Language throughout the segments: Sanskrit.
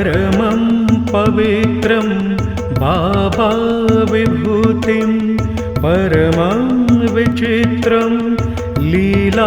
परमं पवित्रं बाबा विभूतिं परमं विचित्रं लीला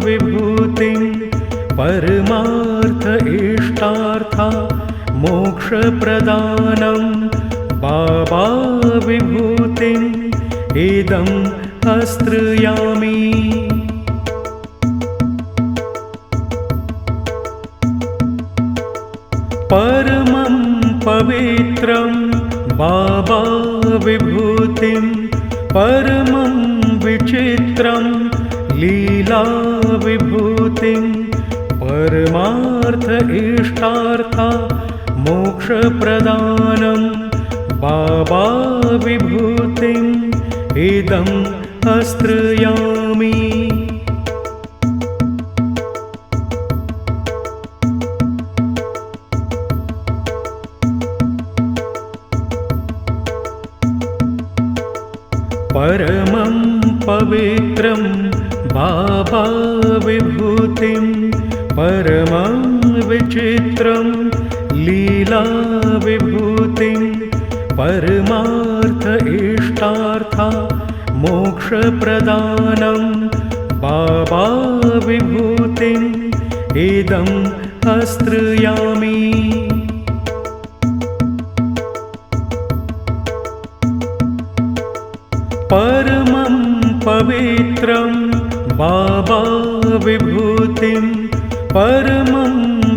विभूतिं परमार्थ इष्टार्था मोक्षप्रदानं बाबा विभूतिम् इदं आश्रयामि। परमं पवित्रं बाबा विभूतिं परमं विचित्रं लीला विभूतिं परमार्थ इष्टार्था मोक्षप्रदानं बाबा विभूतिम् इदं आश्रयामि। परमं पवित्रं बाबा विभूतिं परमं विचित्रं लीला विभूतिं परमार्थ इष्टार्था मोक्षप्रदानं बाबा विभूतिम् इदं आश्रयामि। परमं पवित्रं बाबा विभूतिं परमं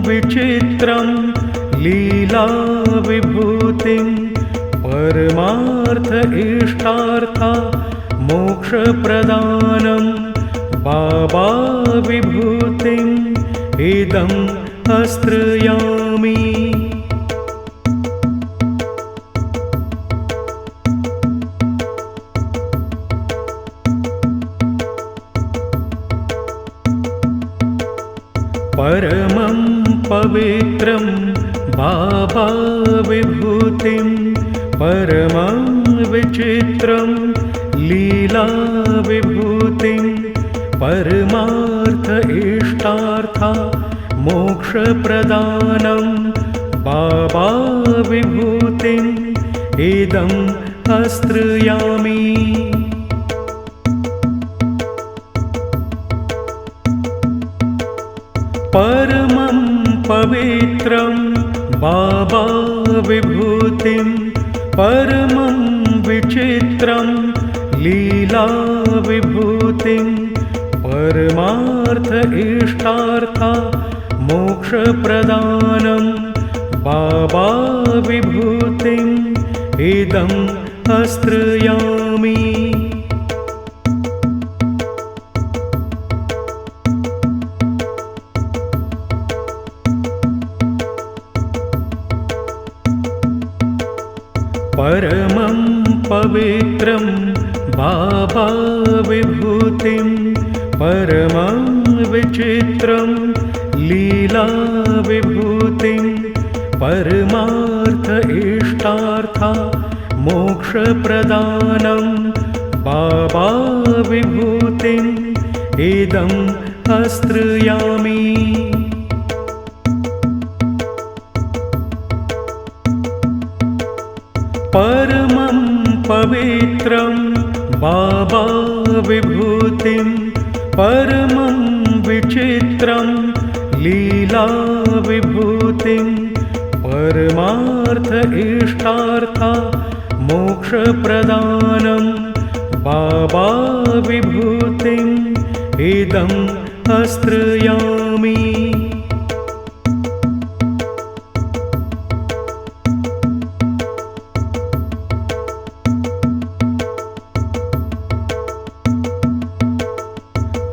विचित्रं लीला विभूतिं परमार्थ इष्टार्था मोक्षप्रदानं बाबा विभूतिम् इदं आश्रयामि। परमं पवित्रं बाबा विभूतिं परमं विचित्रं लीला विभूतिं परमार्थ इष्टार्था मोक्षप्रदानं बाबा विभूतिम् इदं आश्रयामि। परमं पवित्रं बाबा विभूतिं परमं विचित्रं लीला विभूतिं परमार्थ इष्टार्था मोक्षप्रदानं बाबा विभूतिम् इदं आश्रयामि। परमं पवित्रं बाबा विभूतिं परमं विचित्रं लीला विभूतिं परमार्थ इष्टार्था मोक्षप्रदानं बाबा विभूतिम् इदं आश्रयामि। परमं पवित्रं बाबा विभूतिं परमं विचित्रं लीला विभूतिं परमार्थ इष्टार्था मोक्षप्रदानं बाबा विभूतिम् इदं आश्रयामि।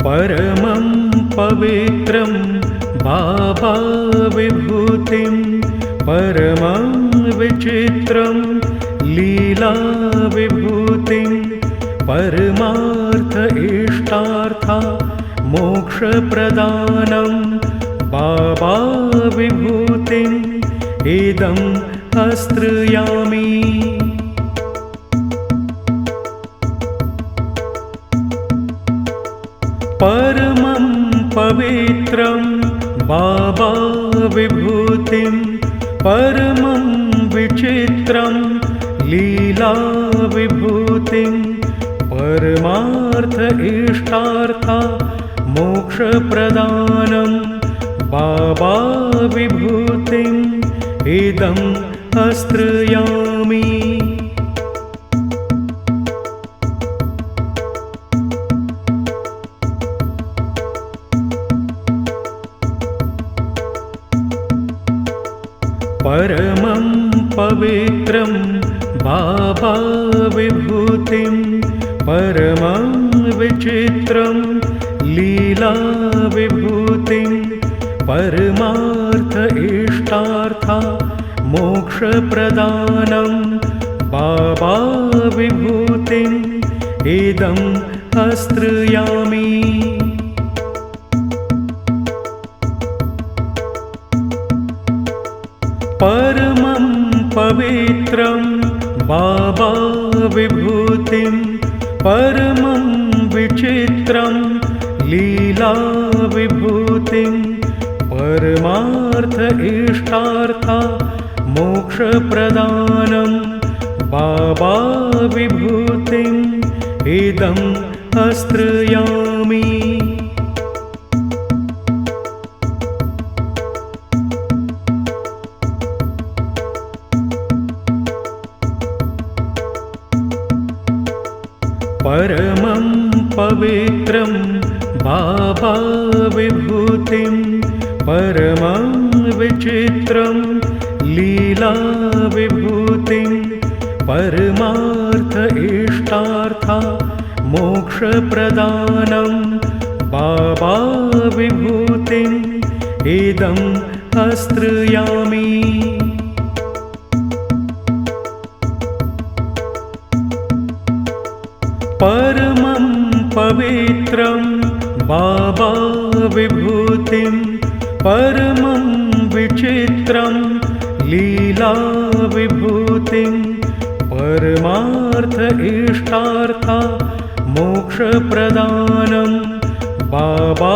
परमं पवित्रं बाबा विभूतिं परमं विचित्रं लीला विभूतिं परमार्थ इष्टार्था मोक्षप्रदानं बाबा विभूतिम् इदं आश्रयामि। परमं पवित्रं बाबा विभूतिं परमं विचित्रं लीलाविभूतिं परमार्थ इष्टार्था मोक्षप्रदानं बाबा विभूतिम् इदम् आश्रयामि। परमं पवित्रं बाबा विभूतिं परमं विचित्रं लीला विभूतिं परमार्थ इष्टार्था मोक्षप्रदानं बाबा विभूतिम् इदम् आश्रयामि। परमं पवित्रं बाबा विभूतिं परमं विचित्रं लीला विभूतिं परमार्थ इष्टार्था मोक्षप्रदानं बाबा विभूतिम् इदम् आश्रयामि। परमं पवित्रं बाबा विभूतिं परमं विचित्रं लीला विभूतिं परमार्थ इष्टार्था मोक्षप्रदानं बाबा विभूतिम् इदम् आश्रयामि। परमं पवित्रं बाबा विभूतिं परमं विचित्रं लीला विभूतिं परमार्थ इष्टार्था मोक्षप्रदानं बाबा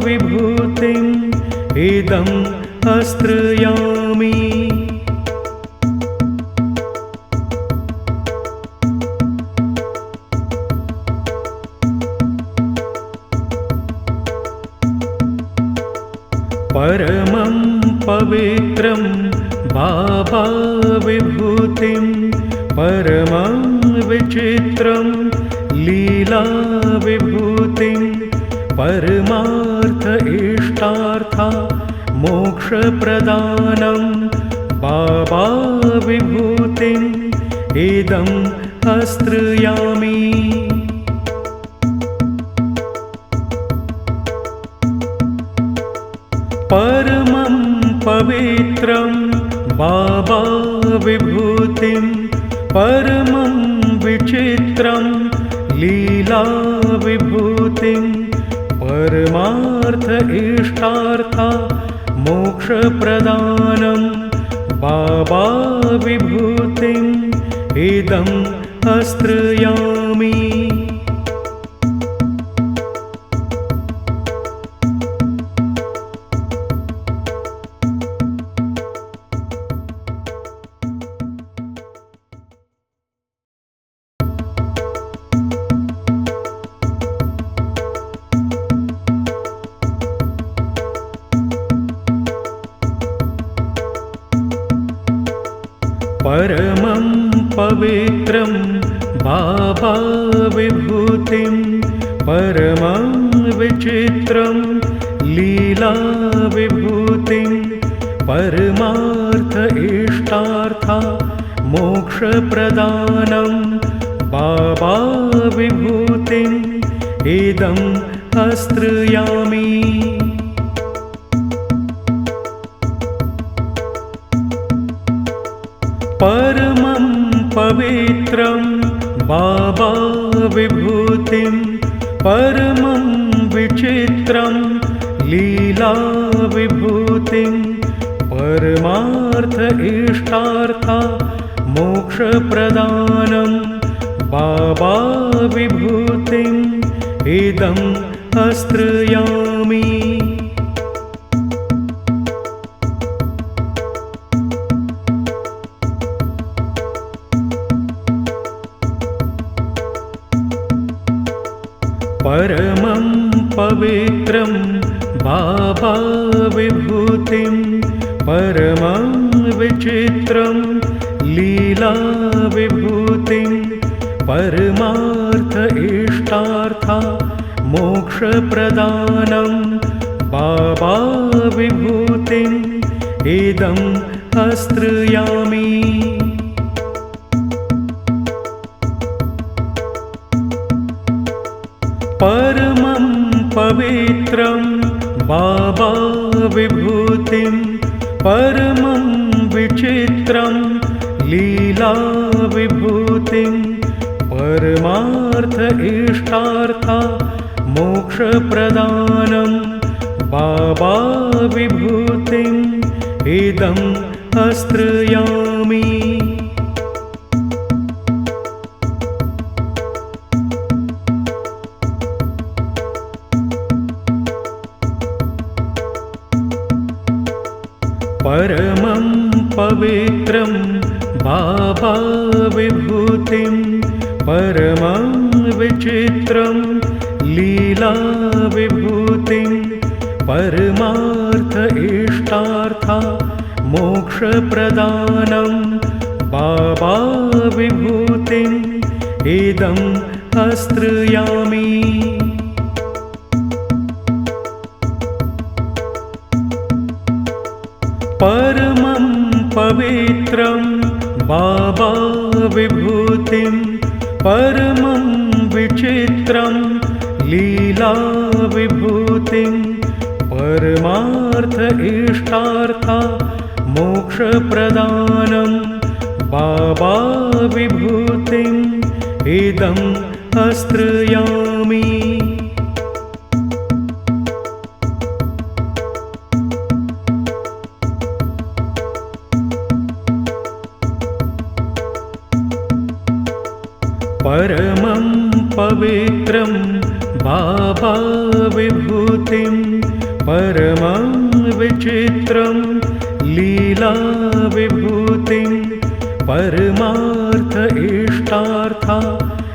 विभूतिम् इदम् आश्रयामि। परमं पवित्रं बाबा विभूतिं परमं विचित्रं लीला विभूतिं परमार्थ इष्टार्था मोक्षप्रदानं बाबा विभूतिम् इदम् आश्रयामि। परमं पवित्रं बाबा विभूतिं परमं विचित्रं लीला विभूतिं परमार्थ इष्टार्था मोक्षप्रदानं बाबा विभूतिम् इदम् आश्रयामि। परमं पवित्रं बाबा विभूतिं परमं विचित्रं लीला विभूतिं परमार्थ इष्टार्था मोक्षप्रदानं बाबा विभूतिम् इदम् आश्रयामि। परमं पवित्रं बाबा विभूतिं परमं विचित्रं लीला विभूतिं परमार्थ इष्टार्था मोक्षप्रदानं बाबा विभूतिम् इदम् आश्रयामि। परमं पवित्रं बाबा विभूतिं परमं विचित्रं लीला विभूतिं परमार्थ इष्टार्था मोक्षप्रदानं बाबा विभूतिम् इदं आश्रयामि। परमं पवित्रं बाबा विभूतिं परमं विचित्रं लीला विभूतिं परमार्थ इष्टार्था मोक्षप्रदानं बाबा विभूतिम् इदं आश्रयामि। परमं पवित्रं बाबा विभूतिं परमं विचित्रं लीला विभूतिं परमार्थ इष्टार्था मोक्षप्रदानं बाबा विभूतिम् इदं आश्रयामि। परमं पवित्रं बाबा विभूतिं परमं विचित्रं लीला विभूतिं परमार्थ इष्टार्था मोक्षप्रदानं बाबा विभूतिम् इदं आश्रयामि। परमं पवित्रं बाबा विभूतिं परमं विचित्रं लीला विभूतिं परमार्थ इष्टार्था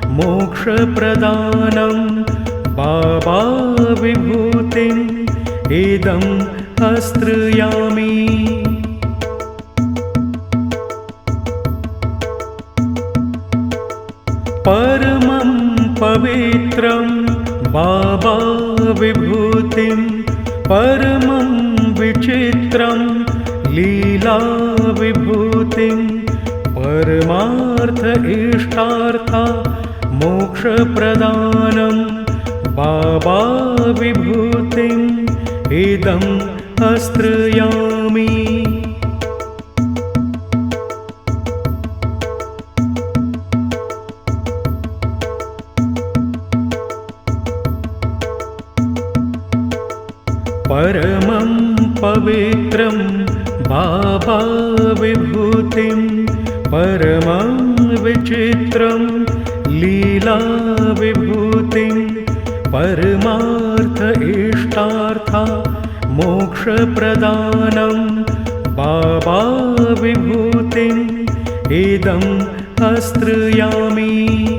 मोक्षप्रदानं बाबा विभूतिम् इदं आश्रयामि। परमं पवित्रं बाबा विभूतिं परमं विचित्रं लीला विभूतिं परमार्थ इष्टार्था मोक्षप्रदानं बाबा विभूतिम् इदं आश्रयामि। परमं पवित्रं बाबा विभूतिं परमं विचित्रं लीला विभूतिं परमार्थ इष्टार्था मोक्षप्रदानं बाबा विभूतिम् इदं आश्रयामि।